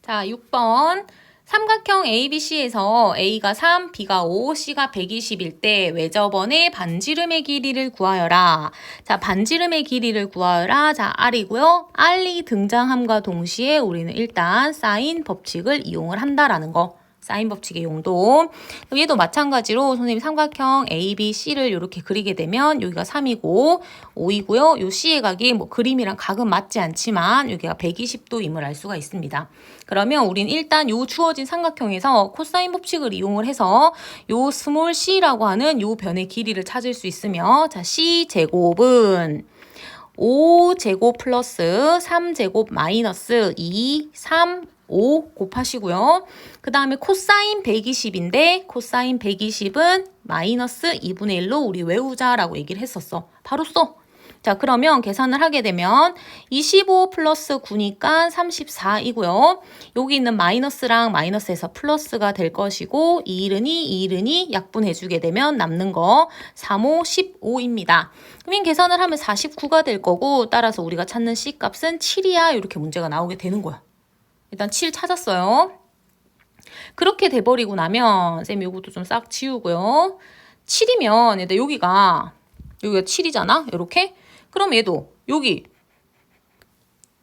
자, 6번. 삼각형 ABC에서 A가 3, B가 5, C가 120일 때 외접원의 반지름의 길이를 구하여라. 자, 반지름의 길이를 구하여라. 자, R이고요. R이 등장함과 동시에 우리는 일단 사인 법칙을 이용을 한다라는 거. 사인 법칙의 용도. 얘도 마찬가지로 선생님 삼각형 ABC를 이렇게 그리게 되면 여기가 3이고 5이고요. 요 C의 각이 뭐 그림이랑 각은 맞지 않지만 여기가 120도임을 알 수가 있습니다. 그러면 우린 일단 요 주어진 삼각형에서 코사인 법칙을 이용을 해서 요 스몰 c라고 하는 요 변의 길이를 찾을 수 있으며, 자, c제곱은 5제곱 플러스 3제곱 마이너스 2, 3, 5 곱하시고요. 그 다음에 코사인 120인데 코사인 120은 마이너스 2분의 1로 우리 외우자라고 얘기를 했었어. 바로 써. 자, 그러면 계산을 하게 되면 25 플러스 9니까 34이고요. 여기 있는 마이너스랑 마이너스에서 플러스가 될 것이고 2일은이 약분해주게 되면 남는 거 3, 5, 15입니다. 그러면 계산을 하면 49가 될 거고 따라서 우리가 찾는 C값은 7이야. 이렇게 문제가 나오게 되는 거야. 일단 7 찾았어요. 그렇게 돼버리고 나면 쌤 요것도 좀 싹 지우고요. 7이면 얘들 여기가 7이잖아. 이렇게. 그럼 얘도 여기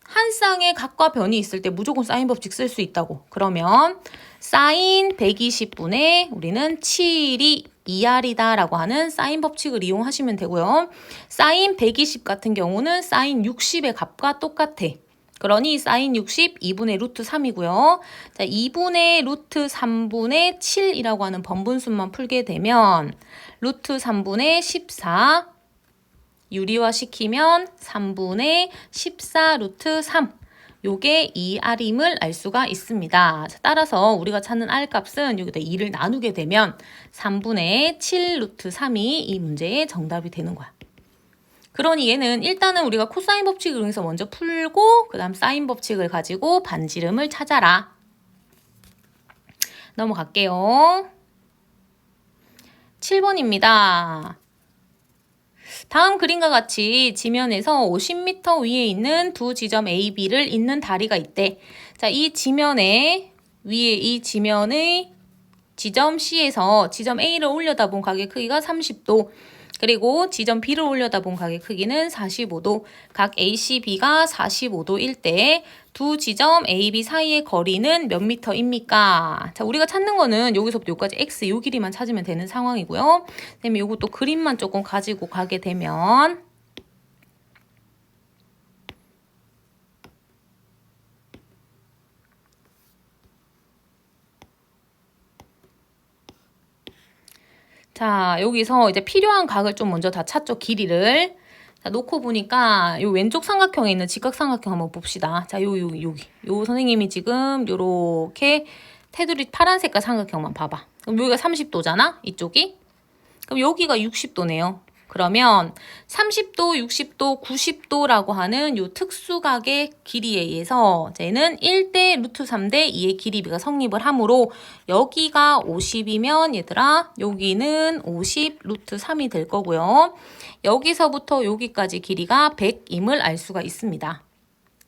한 쌍의 각과 변이 있을 때 무조건 사인 법칙 쓸 수 있다고. 그러면 사인 120분의 우리는 7이 2R이다 라고 하는 사인 법칙을 이용하시면 되고요. 사인 120 같은 경우는 사인 60의 값과 똑같아. 그러니 사인 60 2분의 루트 3이고요. 자, 2분의 루트 3분의 7이라고 하는 번분수만 풀게 되면 루트 3분의 14 유리화시키면 3분의 14 루트 3. 요게 2R임을 알 수가 있습니다. 자, 따라서 우리가 찾는 R 값은 여기다 2를 나누게 되면 3분의 7 루트 3이 이 문제의 정답이 되는 거야. 그러니 얘는 일단은 우리가 코사인 법칙을 이용해서 먼저 풀고 그 다음 사인 법칙을 가지고 반지름을 찾아라. 넘어갈게요. 7번입니다. 다음 그림과 같이 지면에서 50m 위에 있는 두 지점 A, B를 잇는 다리가 있대. 자, 이 지면에 위에 이 지면의 지점 C에서 지점 A를 올려다본 각의 크기가 30도. 그리고 지점 B를 올려다본 각의 크기는 45도. 각 AC, B가 45도일 때 두 지점 A, B 사이의 거리는 몇 미터입니까? 자, 우리가 찾는 거는 여기서부터 여기까지 X 요 길이만 찾으면 되는 상황이고요. 그다음에 요것도 그림만 조금 가지고 가게 되면 자, 여기서 이제 필요한 각을 좀 먼저 다 찾죠. 길이를. 자, 놓고 보니까 요 왼쪽 삼각형에 있는 직각삼각형 한번 봅시다. 자, 여기. 요 선생님이 지금 요렇게 테두리 파란 색깔 삼각형만 봐봐. 그럼 여기가 30도잖아? 이쪽이? 그럼 여기가 60도네요. 그러면 30도, 60도, 90도라고 하는 요 특수각의 길이에 의해서 쟤는 1대 루트 3대 2의 길이비가 성립을 하므로 여기가 50이면 얘들아 여기는 50 루트 3이 될 거고요. 여기서부터 여기까지 길이가 100임을 알 수가 있습니다.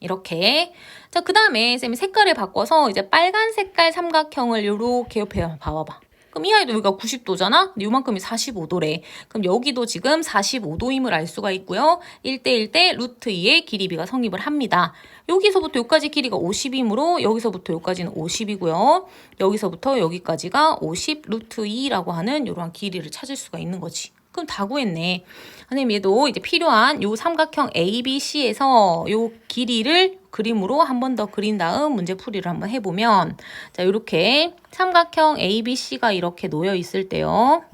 이렇게. 자, 그 다음에 쌤이 색깔을 바꿔서 이제 빨간 색깔 삼각형을 요렇게 옆에 봐봐봐. 그럼 이 아이도 여기가 90도잖아? 근데 요만큼이 45도래. 그럼 여기도 지금 45도임을 알 수가 있고요. 1대1대 루트 2의 길이비가 성립을 합니다. 여기서부터 여기까지 길이가 50이므로 여기서부터 여기까지는 50이고요. 여기서부터 여기까지가 50 루트 2라고 하는 이러한 길이를 찾을 수가 있는 거지. 그럼 다 구했네. 선생님 얘도 이제 필요한 요 삼각형 ABC에서 요 길이를 그림으로 한 번 더 그린 다음 문제 풀이를 한번 해보면 자, 이렇게 삼각형 ABC가 이렇게 놓여 있을 때요.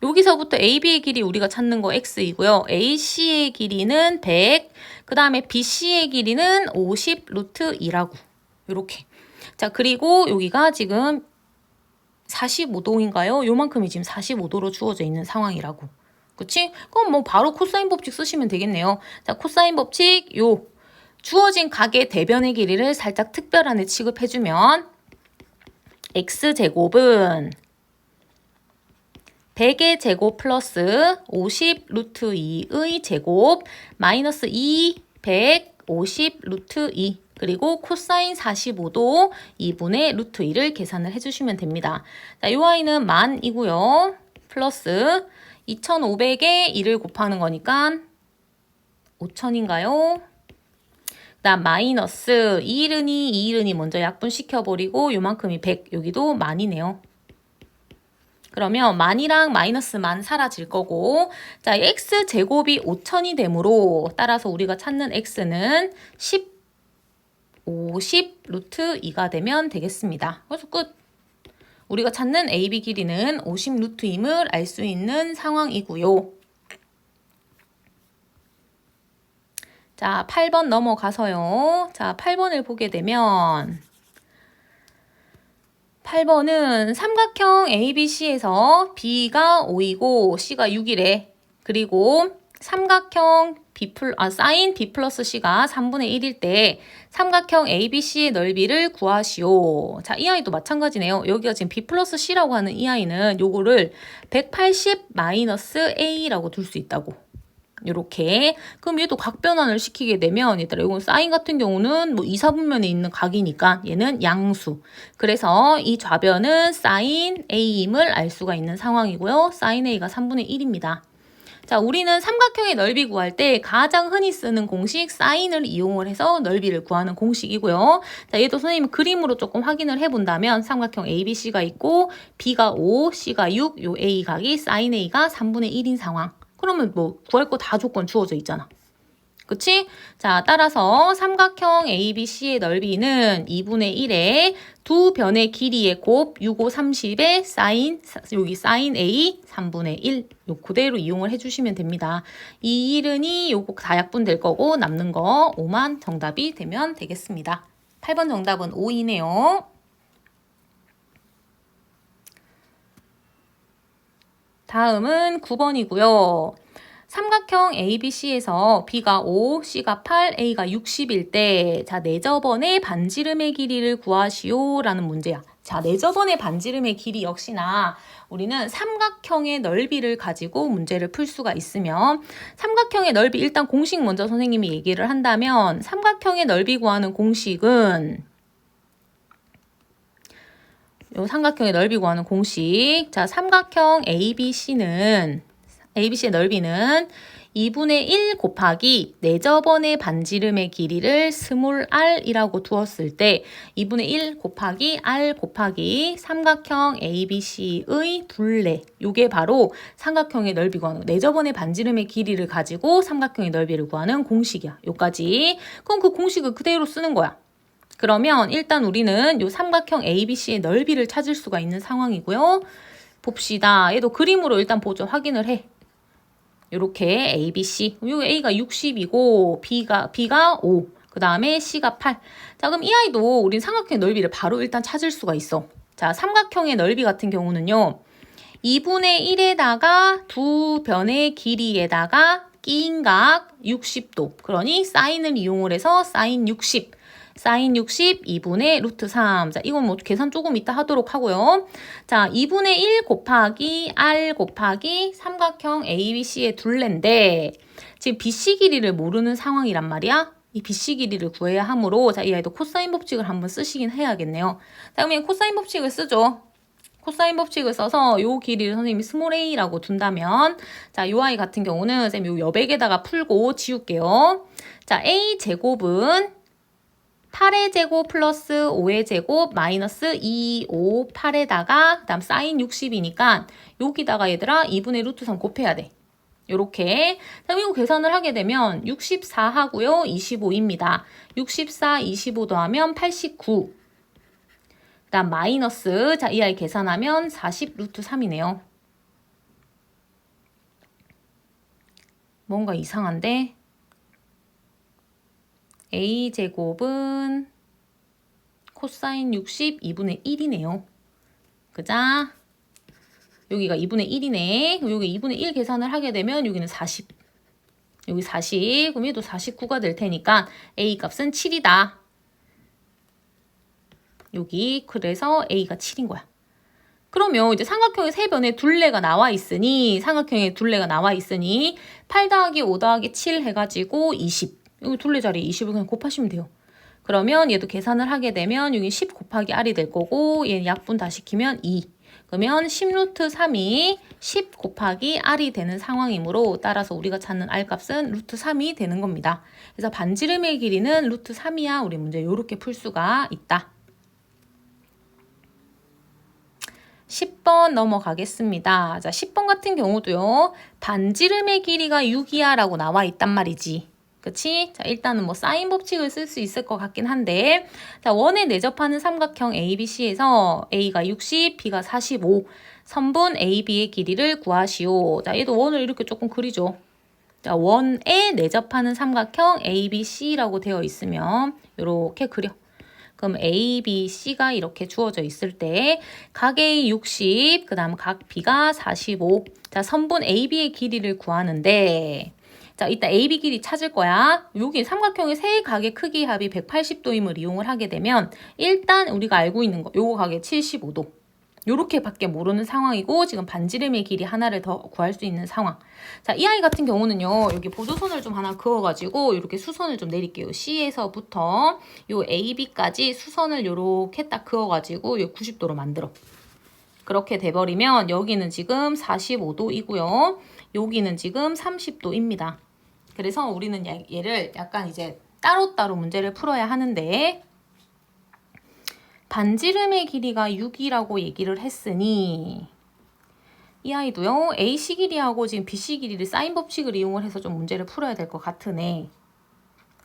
여기서부터 AB의 길이 우리가 찾는 거 X이고요. AC의 길이는 100, 그 다음에 BC의 길이는 50 루트 2라고. 이렇게. 자, 그리고 여기가 지금 45도인가요? 요만큼이 지금 45도로 주어져 있는 상황이라고. 그치? 그럼 뭐 바로 코사인 법칙 쓰시면 되겠네요. 자, 코사인 법칙 요 주어진 각의 대변의 길이를 살짝 특별한에 취급해주면 X제곱은 100의 제곱 플러스 50 루트 2의 제곱 마이너스 2, 100, 50 루트 2 그리고 코사인 45도 2분의 루트 2를 계산을 해주시면 됩니다. 자, 이 아이는 만이고요. 플러스 2500에 2를 곱하는 거니까 5000인가요? 그다음 마이너스 2일은이 2일은이 먼저 약분시켜버리고 요만큼이 100, 여기도 만이네요. 그러면 만이랑 마이너스 만 사라질 거고, 자, x제곱이 5000이 되므로 따라서 우리가 찾는 x는 50 루트 2가 되면 되겠습니다. 그래서 끝. 우리가 찾는 AB 길이는 50 루트임을 알 수 있는 상황이고요. 자, 8번 넘어가서요. 자, 8번을 보게 되면 8번은 삼각형 ABC에서 B가 5이고 C가 6이래. 그리고 삼각형 사인 B 플러스 C가 3분의 1일 때 삼각형 ABC의 넓이를 구하시오. 자, 이 아이도 마찬가지네요. 여기가 지금 B 플러스 C라고 하는 이 아이는 요거를 180 마이너스 A라고 둘 수 있다고. 요렇게. 그럼 얘도 각 변환을 시키게 되면 얘들아 이건 사인 같은 경우는 뭐 2, 4분면에 있는 각이니까 얘는 양수. 그래서 이 좌변은 사인 A임을 알 수가 있는 상황이고요. 사인 A가 3분의 1입니다. 자, 우리는 삼각형의 넓이 구할 때 가장 흔히 쓰는 공식 사인을 이용을 해서 넓이를 구하는 공식이고요. 자, 얘도 선생님 그림으로 조금 확인을 해본다면 삼각형 ABC가 있고 B가 5, C가 6, 요 A 각이 사인 A가 3분의 1인 상황. 그러면 뭐 구할 거 다 조건 주어져 있잖아. 그치? 자, 따라서 삼각형 ABC의 넓이는 2분의 1에 두 변의 길이의 곱 6, 5, 30의 사인, 여기 사인 A 3분의 1. 요 그대로 이용을 해주시면 됩니다. 이 1은이 요거 다 약분될 거고 남는 거 5만 정답이 되면 되겠습니다. 8번 정답은 5이네요. 다음은 9번이고요. 삼각형 ABC에서 B가 5, C가 8, A가 60일 때, 자, 내저번의 반지름의 길이를 구하시오 라는 문제야. 자, 내저번의 반지름의 길이 역시나 우리는 삼각형의 넓이를 가지고 문제를 풀 수가 있으면 삼각형의 넓이 일단 공식 먼저 선생님이 얘기를 한다면 삼각형의 넓이 구하는 공식은 요 삼각형의 넓이 구하는 공식. 자, 삼각형 ABC의 넓이는 2분의 1 곱하기 내저번의 반지름의 길이를 스몰 r이라고 두었을 때 2분의 1 곱하기 r 곱하기 삼각형 ABC의 둘레. 요게 바로 삼각형의 넓이 구하는 내저번의 반지름의 길이를 가지고 삼각형의 넓이를 구하는 공식이야. 요까지. 그럼 그 공식을 그대로 쓰는 거야. 그러면 일단 우리는 이 삼각형 ABC의 넓이를 찾을 수가 있는 상황이고요. 봅시다. 얘도 그림으로 일단 보죠. 확인을 해. 이렇게 ABC. 여기 A가 60이고 B가 5. 그 다음에 C가 8. 자, 그럼 이 아이도 우린 삼각형의 넓이를 바로 일단 찾을 수가 있어. 자, 삼각형의 넓이 같은 경우는요. 2분의 1에다가 두 변의 길이에다가 끼인 각 60도. 그러니 사인을 이용을 해서 사인 60. 사인 60, 2분의 루트 3. 자, 이건 뭐 계산 조금 이따 하도록 하고요. 자, 2분의 1 곱하기 R 곱하기 삼각형 ABC의 둘레인데 지금 BC 길이를 모르는 상황이란 말이야. 이 BC 길이를 구해야 하므로 자, 이 아이도 코사인 법칙을 한번 쓰시긴 해야겠네요. 자, 그러면 코사인 법칙을 쓰죠. 코사인 법칙을 써서 요 길이를 선생님이 스몰 a라고 둔다면 자, 요 아이 같은 경우는 선생님 요 여백에다가 풀고 지울게요. 자, a 제곱은 8의 제곱 플러스 5의 제곱 마이너스 2, 5, 8에다가 그 다음 사인 60이니까 여기다가 얘들아 2분의 루트 3 곱해야 돼. 요렇게. 자, 이거 계산을 하게 되면 64 하고요. 25입니다. 64, 25 더하면 89. 그 다음 마이너스 자, 이 아이 계산하면 40 루트 3이네요. 뭔가 이상한데? A제곱은 코사인 60, 2분의 1이네요. 그자? 여기가 2분의 1이네. 여기 2분의 1 계산을 하게 되면 여기는 40. 여기 40. 그럼 얘도 49가 될 테니까 A 값은 7이다. 여기 그래서 A가 7인 거야. 그러면 이제 삼각형의 세 변의 둘레가 나와 있으니 8 더하기 5 더하기 7 해가지고 20. 여기 둘레 자리에 20을 그냥 곱하시면 돼요. 그러면 얘도 계산을 하게 되면 여기 10 곱하기 r이 될 거고 얘는 약분 다 시키면 2. 그러면 10루트 3이 10 곱하기 r이 되는 상황이므로 따라서 우리가 찾는 r 값은 루트 3이 되는 겁니다. 그래서 반지름의 길이는 루트 3이야. 우리 문제 이렇게 풀 수가 있다. 10번 넘어가겠습니다. 자, 10번 같은 경우도요. 반지름의 길이가 6이야 라고 나와 있단 말이지. 그치? 자, 일단은 뭐 사인 법칙을 쓸 수 있을 것 같긴 한데 자, 원에 내접하는 삼각형 ABC에서 A가 60, B가 45 선분 AB의 길이를 구하시오. 자, 얘도 원을 이렇게 조금 그리죠. 자, 원에 내접하는 삼각형 ABC라고 되어 있으면 이렇게 그려. 그럼 A, B, C가 이렇게 주어져 있을 때 각 A 60, 그 다음 각 B가 45. 자, 선분 AB의 길이를 구하는데 자, 이따 AB 길이 찾을 거야. 여기 삼각형의 세 각의 크기 합이 180도임을 이용을 하게 되면 일단 우리가 알고 있는 거 요거 각의 75도. 요렇게밖에 모르는 상황이고 지금 반지름의 길이 하나를 더 구할 수 있는 상황. 자, 이 아이 같은 경우는요. 여기 보조선을 좀 하나 그어가지고 이렇게 수선을 좀 내릴게요. C에서부터 요 AB까지 수선을 요렇게 딱 그어가지고 요 90도로 만들어. 그렇게 돼버리면 여기는 지금 45도이고요. 여기는 지금 30도입니다. 그래서 우리는 얘를 약간 이제 따로따로 문제를 풀어야 하는데 반지름의 길이가 6이라고 얘기를 했으니 이 아이도요. AC 길이하고 지금 BC 길이를 사인 법칙을 이용을 해서 좀 문제를 풀어야 될 것 같으네.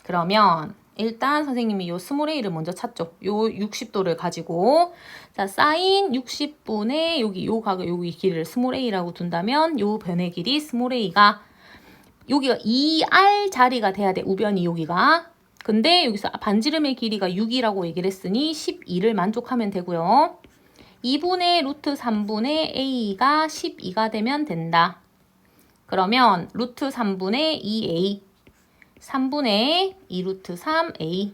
그러면 일단 선생님이 요 스몰 a를 먼저 찾죠. 요 60도를 가지고 자 사인 60분의 여기 요 각을 여기 길이를 스몰 a라고 둔다면 요 변의 길이 스몰 a가 여기가 2r 자리가 돼야 돼. 우변이 여기가. 근데 여기서 반지름의 길이가 6이라고 얘기를 했으니 12를 만족하면 되고요. 2분의 루트 3분의 a가 12가 되면 된다. 그러면 루트 3분의 2a 3분의 2루트 3a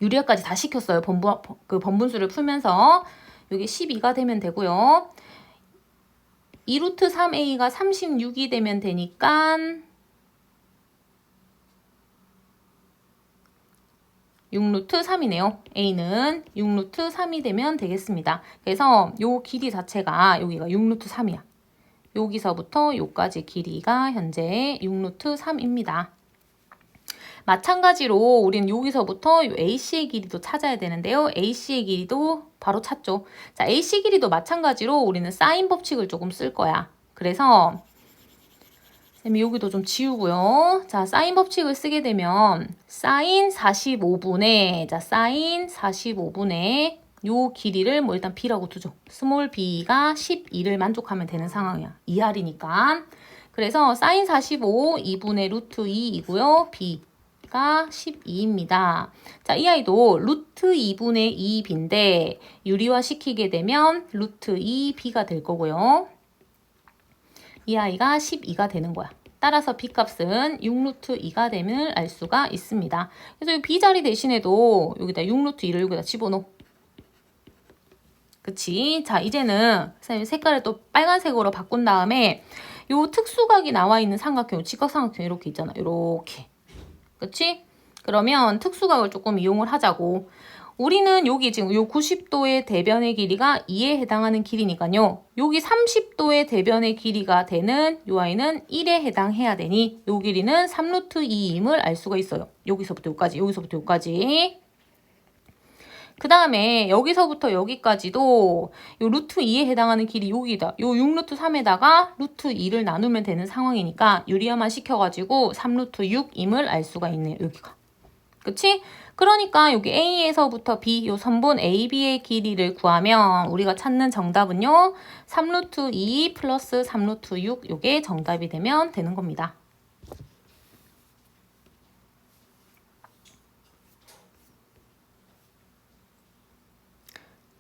유리화까지 다 시켰어요. 번분수를 풀면서 여기 12가 되면 되고요. 2루트 3a가 36이 되면 되니까 6루트 3이네요. a는 6루트 3이 되면 되겠습니다. 그래서 요 길이 자체가 여기가 6루트 3이야. 여기서부터 여기까지 길이가 현재 6루트 3입니다. 마찬가지로 우리는 여기서부터 AC의 길이도 찾아야 되는데요. AC의 길이도 바로 찾죠. 자, AC 길이도 마찬가지로 우리는 사인 법칙을 조금 쓸 거야. 그래서 쌤이 여기도 좀 지우고요. 자, 사인 법칙을 쓰게 되면 사인 45분의 자, 사인 45분의 요 길이를 뭐 일단 B라고 두죠. 스몰 b가 12를 만족하면 되는 상황이야. 2R이니까. 그래서 사인 45 2분의 루트 2이고요. B가 12입니다. 자, 이 아이도 루트 2분의 2B인데 유리화 시키게 되면 루트 2B가 될 거고요. 이 아이가 12가 되는 거야. 따라서 B값은 6루트 2가 됨을 알 수가 있습니다. 그래서 이 B자리 대신에도 여기다 6루트 2를 여기다 집어넣어. 그치? 자, 이제는 선생님 색깔을 또 빨간색으로 바꾼 다음에 요 특수각이 나와 있는 삼각형, 직각삼각형 이렇게 있잖아. 이렇게. 그치? 그러면 특수각을 조금 이용을 하자고. 우리는 여기 지금 요 90도의 대변의 길이가 2에 해당하는 길이니까요. 여기 30도의 대변의 길이가 되는 요 아이는 1에 해당해야 되니 요 길이는 3루트 2임을 알 수가 있어요. 여기서부터 여기까지, 여기서부터 여기까지. 그 다음에 여기서부터 여기까지도 요 루트 2에 해당하는 길이 여기다. 요 6루트 3에다가 루트 2를 나누면 되는 상황이니까 유리화만 시켜가지고 3루트 6임을 알 수가 있네요. 여기가. 그치? 그러니까 여기 A에서부터 B, 요 선분 AB의 길이를 구하면 우리가 찾는 정답은요. 3루트 2 플러스 3루트 6 요게 정답이 되면 되는 겁니다.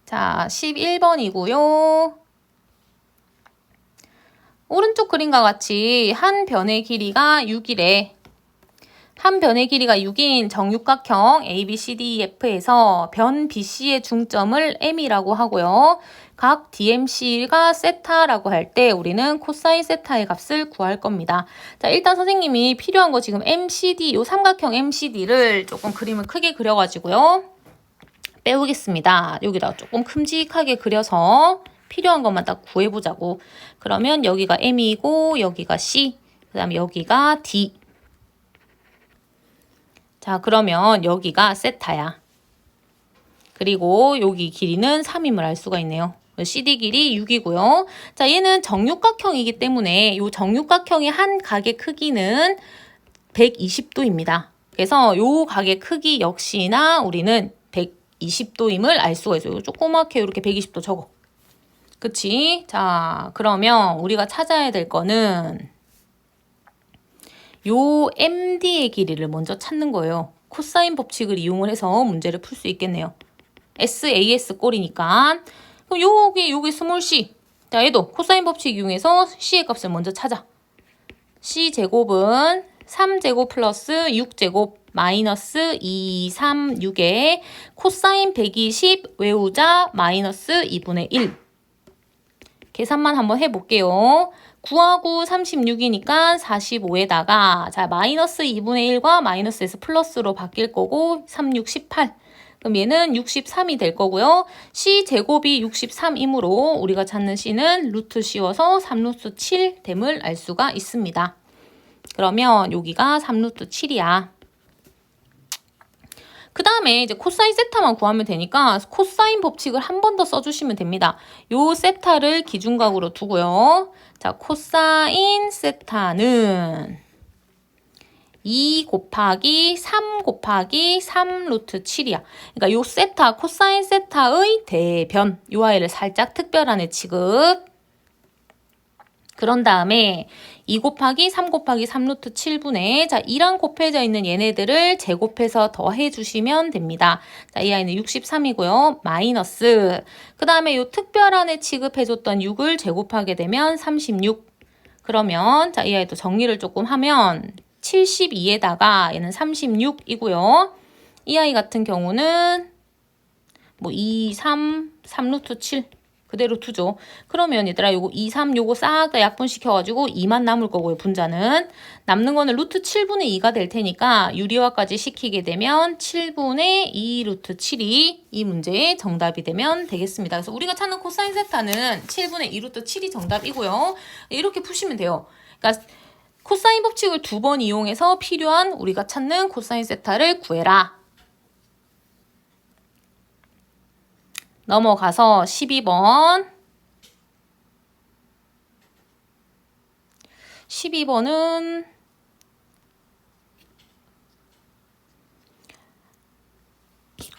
자, 11번이고요. 오른쪽 그림과 같이 한 변의 길이가 6이래. 한 변의 길이가 6인 정육각형 ABCDEF에서 변 BC의 중점을 M이라고 하고요. 각 DMC가 세타라고 할 때 우리는 코사인 세타의 값을 구할 겁니다. 자, 일단 선생님이 필요한 거 지금 MCD, 요 삼각형 MCD를 조금 그림을 크게 그려가지고요. 빼오겠습니다. 여기다 조금 큼직하게 그려서 필요한 것만 딱 구해보자고. 그러면 여기가 M이고 여기가 C, 그 다음에 여기가 D. 자, 그러면 여기가 세타야. 그리고 여기 길이는 3임을 알 수가 있네요. CD 길이 6이고요. 자, 얘는 정육각형이기 때문에 이 정육각형의 한 각의 크기는 120도입니다. 그래서 이 각의 크기 역시나 우리는 120도임을 알 수가 있어요. 조그맣게 이렇게 120도 적어. 그치? 자, 그러면 우리가 찾아야 될 거는 요 MD의 길이를 먼저 찾는 거예요. 코사인 법칙을 이용을 해서 문제를 풀 수 있겠네요. SAS 꼴이니까. 그럼 여기 스몰 c. 자, 얘도 코사인 법칙 이용해서 c의 값을 먼저 찾아. c제곱은 3제곱 플러스 6제곱 마이너스 2, 3, 6에 코사인 120 외우자 마이너스 2분의 1. 계산만 한번 해볼게요. 9하고 36이니까 45에다가 자 마이너스 2분의 1과 마이너스에서 플러스로 바뀔 거고 3, 6, 18. 그럼 얘는 63이 될 거고요. c제곱이 63이므로 우리가 찾는 c는 루트 씌워서 3루트 7 됨을 알 수가 있습니다. 그러면 여기가 3루트 7이야. 그 다음에 이제 코사인 세타만 구하면 되니까 코사인 법칙을 한 번 더 써주시면 됩니다. 요 세타를 기준각으로 두고요. 자, 코사인 세타는 2 곱하기 3 곱하기 3 루트 7이야. 그러니까 요 세타, 코사인 세타의 대변, 요 아이를 살짝 특별한애 취급. 그런 다음에 2 곱하기 3 곱하기 3 루트 7분의 자 2랑 곱해져 있는 얘네들을 제곱해서 더해주시면 됩니다. 자, 이 아이는 63이고요. 마이너스 그 다음에 요 특별한애 취급해줬던 6을 제곱하게 되면 36. 그러면 자, 이 아이도 정리를 조금 하면 72에다가 얘는 36이고요. 이 아이 같은 경우는 뭐 2, 3, 3 루트 7 그대로 두죠. 그러면 얘들아 요거 2, 3 요거 싹 다 약분시켜가지고 2만 남을 거고요. 분자는. 남는 거는 루트 7분의 2가 될 테니까 유리화까지 시키게 되면 7분의 2 루트 7이 이 문제의 정답이 되면 되겠습니다. 그래서 우리가 찾는 코사인 세타는 7분의 2 루트 7이 정답이고요. 이렇게 푸시면 돼요. 그러니까 코사인 법칙을 2번 이용해서 필요한 우리가 찾는 코사인 세타를 구해라. 넘어가서 12번. 12번은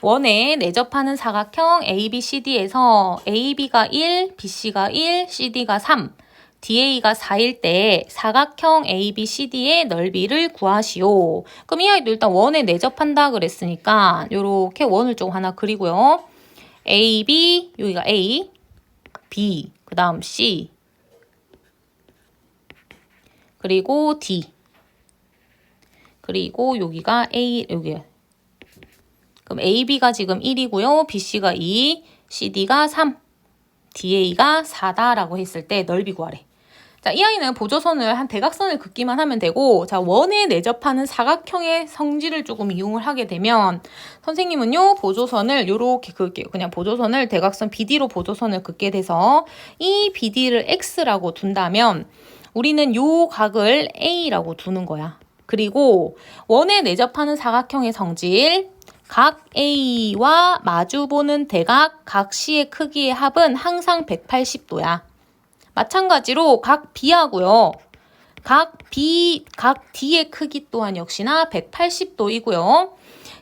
원에 내접하는 사각형 ABCD에서 AB가 1, BC가 1, CD가 3, DA가 4일 때 사각형 ABCD의 넓이를 구하시오. 그럼 이 아이도 일단 원에 내접한다 그랬으니까 요렇게 원을 좀 하나 그리고요. A, B, 여기가 A, B, 그 다음 C, 그리고 D, 그리고 여기가 A, 여기. 그럼 AB가 지금 1이고요. BC가 2, CD가 3, DA가 4다라고 했을 때 넓이 구하래. 자, 이 아이는 보조선을 한 대각선을 긋기만 하면 되고, 자, 원에 내접하는 사각형의 성질을 조금 이용을 하게 되면, 선생님은요, 보조선을 요렇게 긋게요. 그냥 보조선을 대각선 BD로 보조선을 긋게 돼서, 이 BD를 X라고 둔다면, 우리는 요 각을 A라고 두는 거야. 그리고 원에 내접하는 사각형의 성질, 각 A와 마주보는 대각, 각 C의 크기의 합은 항상 180도야. 마찬가지로 각 B하고요. 각 D의 크기 또한 역시나 180도이고요.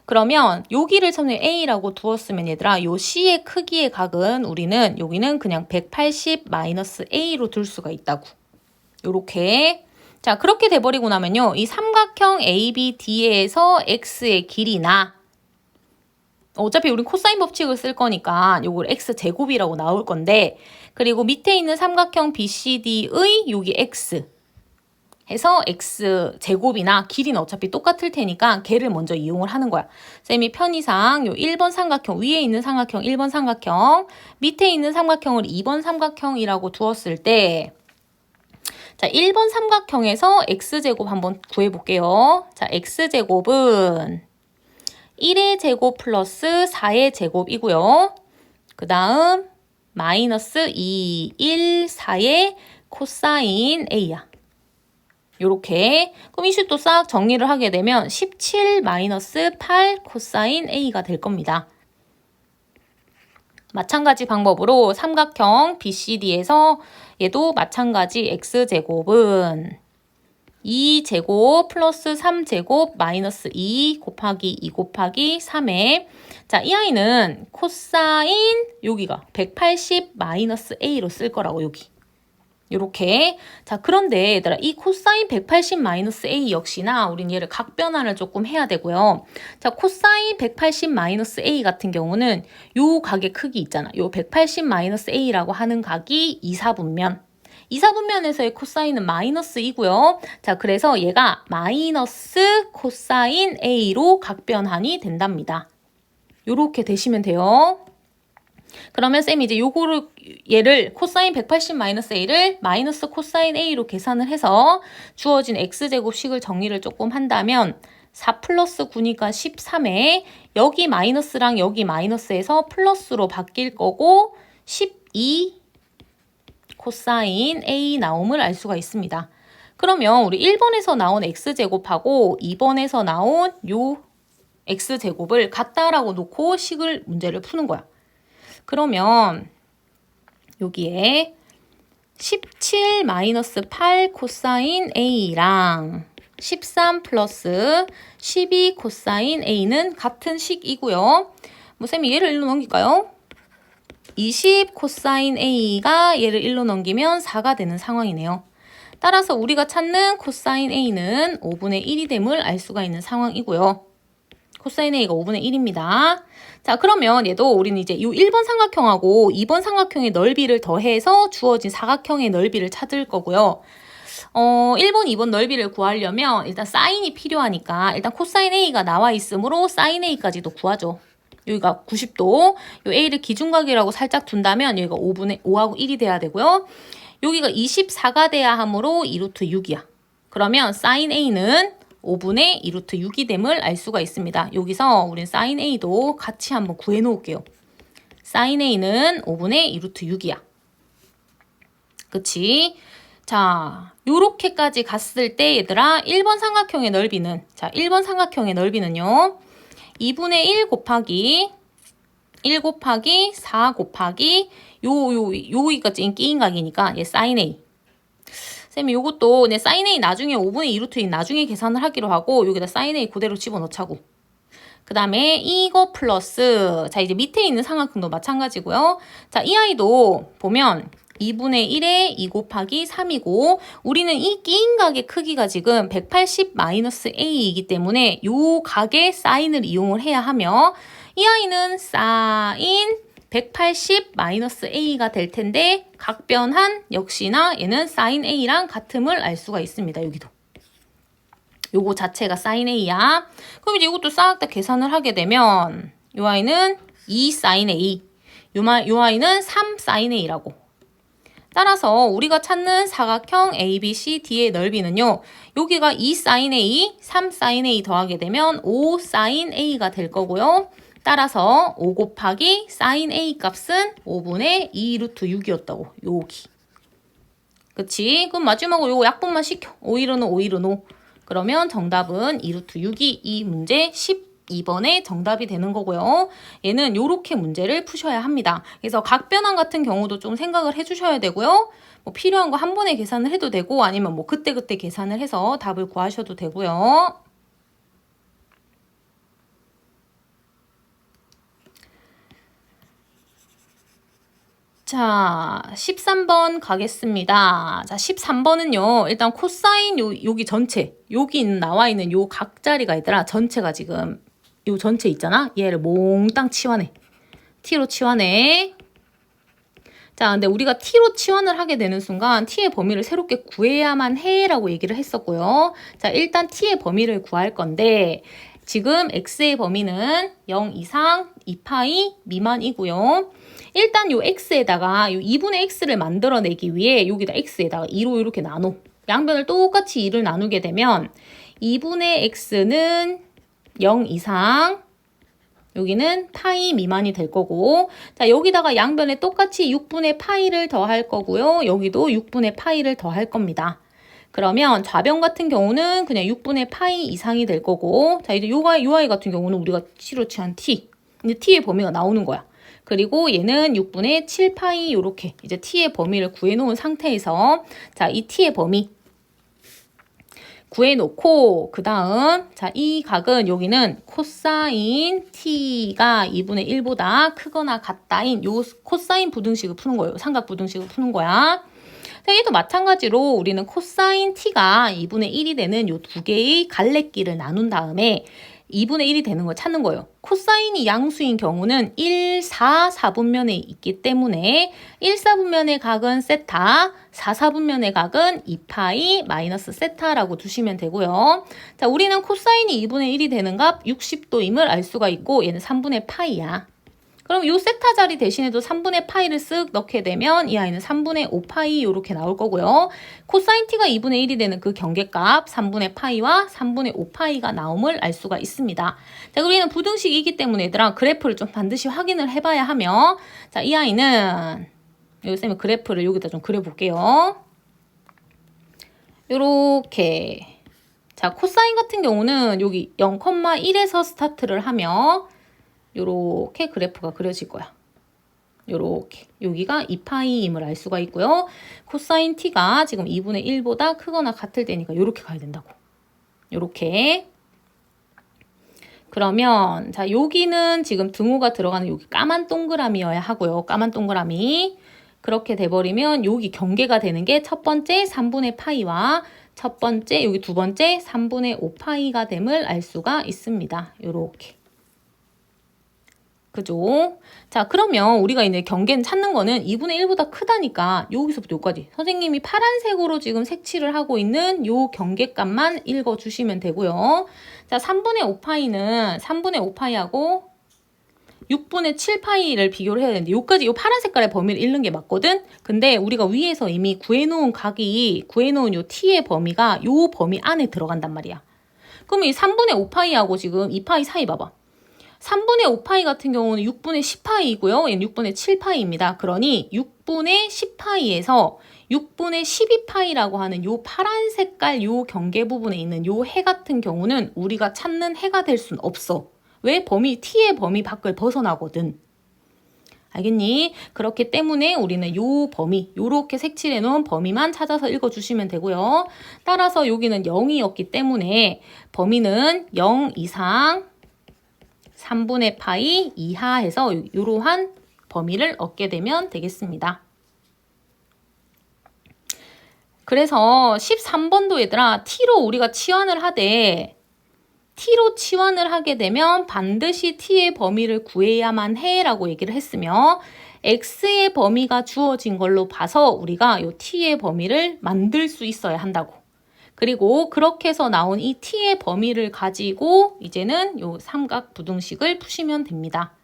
그러면 여기를 선을 A라고 두었으면 얘들아 요 C의 크기의 각은 우리는 여기는 그냥 180-A로 둘 수가 있다고. 요렇게. 자, 그렇게 돼버리고 나면요. 이 삼각형 ABD에서 X의 길이나 어차피 우리 코사인 법칙을 쓸 거니까 요걸 X제곱이라고 나올 건데 그리고 밑에 있는 삼각형 BCD의 여기 X 해서 x제곱이나 길이는 어차피 똑같을 테니까 걔를 먼저 이용을 하는 거야. 쌤이 편의상 요 1번 삼각형, 위에 있는 삼각형 1번 삼각형, 밑에 있는 삼각형을 2번 삼각형이라고 두었을 때 자, 1번 삼각형에서 x제곱 한번 구해볼게요. 자, x제곱은 1의 제곱 플러스 4의 제곱이고요. 그 다음 마이너스 2, 1, 4의 코사인 A야. 요렇게. 그럼 이슈 또 싹 정리를 하게 되면 17 마이너스 8 코사인 A가 될 겁니다. 마찬가지 방법으로 삼각형 BCD에서 얘도 마찬가지 x제곱은 2제곱 플러스 3제곱 마이너스 2 곱하기 2 곱하기 3에 자, 이 아이는 코사인 여기가 180 마이너스 A로 쓸 거라고 여기. 요렇게. 자, 그런데 얘들아 이 코사인 180 마이너스 A 역시나 우린 얘를 각변환을 조금 해야 되고요. 자, 코사인 180 마이너스 A 같은 경우는 요 각의 크기 있잖아. 요 180 마이너스 A라고 하는 각이 2사분면. 2사분면에서의 코사인은 마이너스이고요. 자, 그래서 얘가 마이너스 코사인 A로 각변환이 된답니다. 요렇게 되시면 돼요. 그러면 쌤이 이제 얘를 코사인 180-A를 마이너스 코사인 A로 계산을 해서 주어진 X제곱식을 정리를 조금 한다면 4 플러스 9니까 13에 여기 마이너스랑 여기 마이너스에서 플러스로 바뀔 거고 12 코사인 A 나옴을 알 수가 있습니다. 그러면 우리 1번에서 나온 X제곱하고 2번에서 나온 요 X제곱을 같다라고 놓고 식을 문제를 푸는 거야. 그러면 여기에 17 마이너스 8 코사인 A랑 13 플러스 12 코사인 A는 같은 식이고요. 뭐 쌤이 얘를 1로 넘길까요? 20 코사인 A가 얘를 1로 넘기면 4가 되는 상황이네요. 따라서 우리가 찾는 코사인 A는 5분의 1이 됨을 알 수가 있는 상황이고요. 코사인 A가 5분의 1입니다. 자, 그러면 얘도 우리는 이제 이 1번 삼각형하고 2번 삼각형의 넓이를 더해서 주어진 사각형의 넓이를 찾을 거고요. 1번, 2번 넓이를 구하려면 일단 사인이 필요하니까 일단 코사인 A가 나와 있으므로 사인 A까지도 구하죠. 여기가 90도, 요 A를 기준각이라고 살짝 둔다면 여기가 5하고 1이 돼야 되고요. 여기가 24가 돼야 하므로 2루트 6이야. 그러면 사인 A는 5분의 2루트 6이 됨을 알 수가 있습니다. 여기서 우린 사인 A도 같이 한번 구해 놓을게요. 사인 A는 5분의 2루트 6이야. 그치? 자, 요렇게까지 갔을 때 얘들아 1번 삼각형의 넓이는 자, 1번 삼각형의 넓이는요. 2분의 1 곱하기 1 곱하기 4 곱하기 여기가 끼인 각이니까 얘 사인 A. 쌤이 요것도 내 사인 A 나중에 5분의 2루트 2 나중에 계산을 하기로 하고 여기다 사인 A 그대로 집어넣자고. 그 다음에 이거 플러스 자 이제 밑에 있는 삼각형도 마찬가지고요. 자 이 아이도 보면 2분의 1에 2 곱하기 3이고 우리는 이 끼인 각의 크기가 지금 180-A이기 때문에 요 각의 사인을 이용을 해야 하며 이 아이는 사인 180-A가 될 텐데 각변한 역시나 얘는 사인 A랑 같음을 알 수가 있습니다. 여기도. 요거 자체가 사인 A야. 그럼 이제 이것도 싹 다 계산을 하게 되면 요 아이는 2 사인 A, 요 아이는 3 사인 A라고. 따라서 우리가 찾는 사각형 ABCD의 넓이는요. 여기가 2 사인 A, 3 사인 A 더하게 되면 5 사인 A가 될 거고요. 따라서 5 곱하기 사인 A 값은 5분의 2 루트 6이었다고. 여기. 그치? 그럼 마지막으로 요거 약분만 시켜. 5일은 5일은 5. 그러면 정답은 2 루트 6이 이 문제 12번의 정답이 되는 거고요. 얘는 요렇게 문제를 푸셔야 합니다. 그래서 각변환 같은 경우도 좀 생각을 해주셔야 되고요. 뭐 필요한 거 한 번에 계산을 해도 되고 아니면 뭐 그때그때 계산을 해서 답을 구하셔도 되고요. 자, 13번 가겠습니다. 자, 13번은요. 일단 코사인 여기 전체, 여기 나와 있는 요 각자리가 있더라. 전체가 지금 요 전체 있잖아. 얘를 몽땅 치환해. t로 치환해. 자, 근데 우리가 t로 치환을 하게 되는 순간 t의 범위를 새롭게 구해야만 해라고 얘기를 했었고요. 자, 일단 t의 범위를 구할 건데 지금 x의 범위는 0 이상 2파이 미만이고요. 일단 요 x에다가 요 2분의 x를 만들어내기 위해 여기다 x에다가 2로 이렇게 나눠. 양변을 똑같이 2를 나누게 되면 2분의 x는 0 이상 여기는 파이 미만이 될 거고, 자, 여기다가 양변에 똑같이 6분의 파이를 더할 거고요. 여기도 6분의 파이를 더할 겁니다. 그러면 좌변 같은 경우는 그냥 6분의 파이 이상이 될 거고, 자, 이제 요 아이 같은 경우는 우리가 t로 취한 t. 이제 t의 범위가 나오는 거야. 그리고 얘는 6분의 7파이 요렇게 이제 t의 범위를 구해놓은 상태에서, 자, 이 t의 범위 구해놓고 그 다음 자, 이 각은 여기는 코사인 t가 2분의 1보다 크거나 같다인 요 코사인 부등식을 푸는 거예요. 삼각 부등식을 푸는 거야. 얘도 마찬가지로 우리는 코사인 t가 2분의 1이 되는 요 두 개의 갈래끼를 나눈 다음에 2분의 1이 되는 걸 찾는 거예요. 코사인이 양수인 경우는 1, 4, 4분면에 있기 때문에 1, 4분면의 각은 세타, 4, 4분면의 각은 2파이 마이너스 세타라고 두시면 되고요. 자, 우리는 코사인이 2분의 1이 되는 값 60도임을 알 수가 있고 얘는 3분의 파이야. 그럼 이 세타 자리 대신에도 3분의 파이를 쓱 넣게 되면 이 아이는 3분의 5파이 이렇게 나올 거고요. 코사인 t가 2분의 1이 되는 그 경계값 3분의 파이와 3분의 5파이가 나옴을 알 수가 있습니다. 자, 우리는 부등식이기 때문에 얘들아 그래프를 좀 반드시 확인을 해봐야 하며, 자, 이 아이는 여기 쌤이 그래프를 여기다 좀 그려볼게요. 요렇게. 자, 코사인 같은 경우는 여기 0,1에서 스타트를 하며 요렇게 그래프가 그려질 거야. 요렇게. 여기가 2파이임을 알 수가 있고요. 코사인 t가 지금 2분의 1보다 크거나 같을 때니까 요렇게 가야 된다고. 요렇게. 그러면 자, 여기는 지금 등호가 들어가는 여기 까만 동그라미여야 하고요. 까만 동그라미. 그렇게 돼버리면 여기 경계가 되는 게 첫 번째 3분의 파이와 첫 번째 여기 두 번째 3분의 5파이가 됨을 알 수가 있습니다. 요렇게. 그죠? 자, 그러면 우리가 이제 경계는 찾는 거는 2분의 1보다 크다니까 여기서부터 여기까지 선생님이 파란색으로 지금 색칠을 하고 있는 요 경계값만 읽어주시면 되고요. 자, 3분의 5파이는 3분의 5파이하고 6분의 7파이를 비교를 해야 되는데 요까지 요 파란 색깔의 범위를 읽는 게 맞거든? 근데 우리가 위에서 이미 구해놓은 구해놓은 요 t의 범위가 요 범위 안에 들어간단 말이야. 그러면 이 3분의 5파이하고 지금 2파이 사이 봐봐. 3분의 5파이 같은 경우는 6분의 10파이이고요. 얘는 6분의 7파이입니다. 그러니 6분의 10파이에서 6분의 12파이라고 하는 요 파란 색깔 요 경계 부분에 있는 요 해 같은 경우는 우리가 찾는 해가 될 순 없어. 왜? t의 범위 밖을 벗어나거든. 알겠니? 그렇기 때문에 우리는 요 범위, 요렇게 색칠해 놓은 범위만 찾아서 읽어주시면 되고요. 따라서 여기는 0이었기 때문에 범위는 0 이상 3분의 파이 이하 해서 이러한 범위를 얻게 되면 되겠습니다. 그래서 13번도 얘들아 t로 우리가 치환을 하되 t로 치환을 하게 되면 반드시 t의 범위를 구해야만 해 라고 얘기를 했으며 x의 범위가 주어진 걸로 봐서 우리가 이 t의 범위를 만들 수 있어야 한다고. 그리고 그렇게 해서 나온 이 t의 범위를 가지고 이제는 요 삼각 부등식을 푸시면 됩니다.